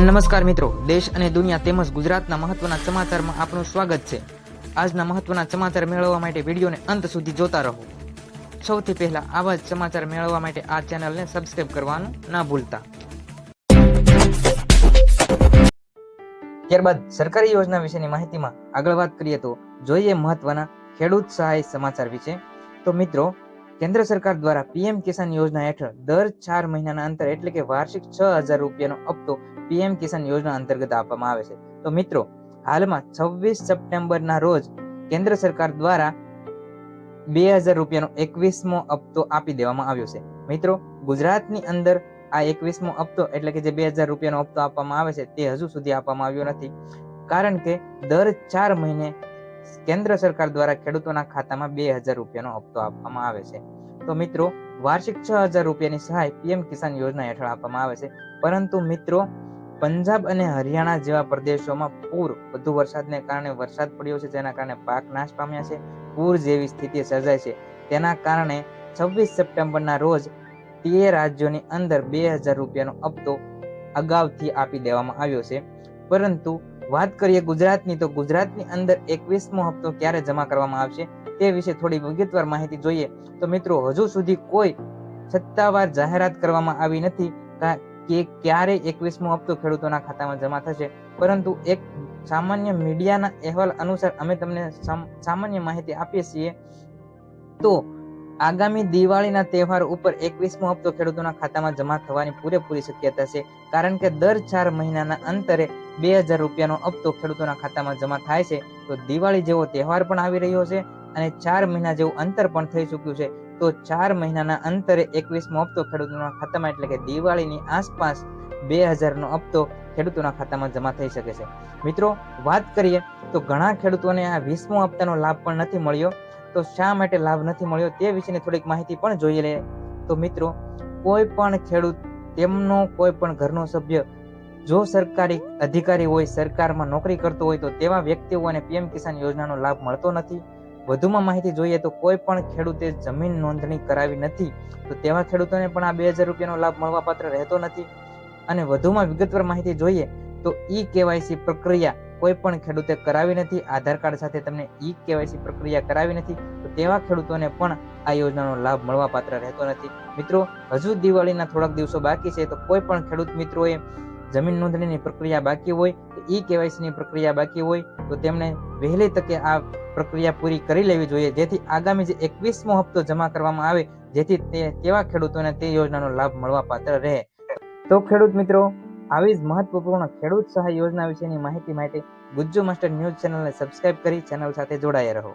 નમસ્કાર મિત્રો, દેશ અને દુનિયા તેમજ ગુજરાતના મહત્વના સમાચારમાં આપનું સ્વાગત છે। આજના મહત્વના સમાચાર મેળવવા માટે વિડીયોને અંત સુધી જોતા રહો। સૌથી પહેલા આવા જ સમાચાર મેળવવા માટે આ ચેનલને સબસ્ક્રાઇબ કરવાનું ના ભૂલતા। ત્યારબાદ સરકારી યોજના વિશેની માહિતીમાં આગળ વાત કરીએ તો જોઈએ મહત્વના ખેડૂત સહાય સમાચાર વિશે। તો મિત્રો, કેન્દ્ર સરકાર દ્વારા પીએમ કિસાન યોજના હેઠળ દર 4 મહિનાના અંતરે એટલે કે વાર્ષિક 6,000 રૂપિયાનો હપ્તો પીએમ કિસાન યોજના અંતર્ગત આપવામાં આવે છે। તો મિત્રો, હાલમાં 26 સપ્ટેમ્બરના રોજ કેન્દ્ર સરકાર દ્વારા 2,000 રૂપિયાનો 21મો હપ્તો આપી દેવામાં આવ્યો છે। મિત્રો, ગુજરાતની અંદર આ 21મો હપ્તો એટલે કે જે 2,000 રૂપિયાનો હપ્તો આપવામાં આવે છે તે હજુ સુધી આપવામાં આવ્યો નથી, કારણ કે દર 4 મહિને કેન્દ્ર સરકાર દ્વારા ખેડૂતોના ખાતામાં 2,000 રૂપિયાનો હપ્તો આપવામાં આવે છે। તો મિત્રો, વાર્ષિક 6,000 રૂપિયાની સહાય પીએમ કિસાન યોજના હેઠળ આપવામાં આવે છે। પરંતુ મિત્રો, પંજાબ અને હરિયાણા જેવા પ્રદેશોમાં વધુ વરસાદને કારણે વરસાદ પડ્યો છે, જેના કારણે પાક નાશ પામ્યા છે, પૂર જેવી સ્થિતિ સર્જાય છે। તેના કારણે 26 સપ્ટેમ્બરના રોજ તે રાજ્યોની અંદર 2,000 રૂપિયાનો હપ્તો અગાઉથી આપી દેવામાં આવ્યો છે। પરંતુ વાત કરીએ ગુજરાતની, તો ગુજરાતની અંદર 21મો હપ્તો ક્યારે જમા કરવામાં આવશે તે વિશે થોડી વિગતવાર માહિતી જોઈએ તો મિત્રો, હજુ સુધી કોઈ સત્તાવાર જાહેરાત કરવામાં આવી નથી કે ક્યારે 21મો હપ્તો ખેડૂતોના ખાતામાં જમા થશે। પરંતુ એક સામાન્ય મીડિયાના અહેવાલ અનુસાર અમે તમને સામાન્ય માહિતી આપીએ છીએ તો આગામી દિવાળીના તહેવાર ઉપર 21મો હપ્તો ખેડૂતોના ખાતામાં જમા થવાની પૂરેપૂરી શક્યતા છે, કારણ કે દર 4 મહિનાના અંતરે 2,000 રૂપિયાનો હપ્તો ખેડૂતોના ખાતામાં જમા થાય છે। તો દિવાળી જેવો તહેવાર પણ આવી રહ્યો છે અને 4 મહિના જેવું અંતર પણ થઈ ચૂક્યું છે। તો 4 મહિનાના અંતરે 21મો હપ્તો ખેડૂતોના ખાતામાં એટલે કે દિવાળીની આસપાસ 2,000નો હપ્તો ખેડૂતોના ખાતામાં જમા થઈ શકે છે। મિત્રો, વાત કરીએ તો ઘણા ખેડૂતોને આ 20મો હપ્તાનો લાભ પણ નથી મળ્યો। તો શા માટે લાભ નથી મળ્યો તે વિશેની થોડીક માહિતી પણ જોઈ લઈએ તો મિત્રો, કોઈ પણ ખેડૂત, તેમનો કોઈ પણ ઘરનો સભ્ય જો સરકારી અધિકારી હોય, સરકારમાં નોકરી કરતો હોય, તો તેવા વ્યક્તિઓને પીએમ કિસાન યોજનાનો લાભ મળતો નથી। વધુમાં માહિતી જોઈએ તો કોઈ પણ ખેડૂતે જમીન નોંધણી કરાવી નથી, તો તેવા ખેડૂતોને પણ આ 2,000 રૂપિયાનો લાભ મળવાપાત્ર રહેતો નથી। અને વધુમાં વિગતવાર માહિતી જોઈએ તો ઈ-કેવાયસી પ્રક્રિયા કોઈ પણ ખેડૂતે કરાવી નથી, આધાર કાર્ડ સાથે તમને ઈ-કેવાયસી પ્રક્રિયા કરાવી નથી, તો તેવા ખેડૂતોને પણ આ યોજનાનો લાભ મળવાપાત્ર રહેતો નથી। મિત્રો, હજુ દિવાળીના થોડાક દિવસો બાકી છે, તો કોઈ પણ ખેડૂત મિત્રોએ જમીન નોંધણીની પ્રક્રિયા બાકી હોય, ઈ-કેવાયસીની પ્રક્રિયા બાકી હોય, તો તેમણે વહેલી તકે આ પ્રક્રિયા પૂરી કરી લેવી જોઈએ, જેથી આગામી જે 21મો હપ્તો જમા કરવામાં આવે, જેથી તેવા ખેડૂતોને તે યોજનાનો લાભ મળવાપાત્ર રહે। તો ખેડૂત મિત્રો, આવી જ મહત્વપૂર્ણ ખેડૂત સહાય યોજના વિશેની માહિતી માટે ગુજ્જુ માસ્ટર ન્યૂઝ ચેનલને સબસ્ક્રાઇબ કરી ચેનલ સાથે જોડાયા રહો।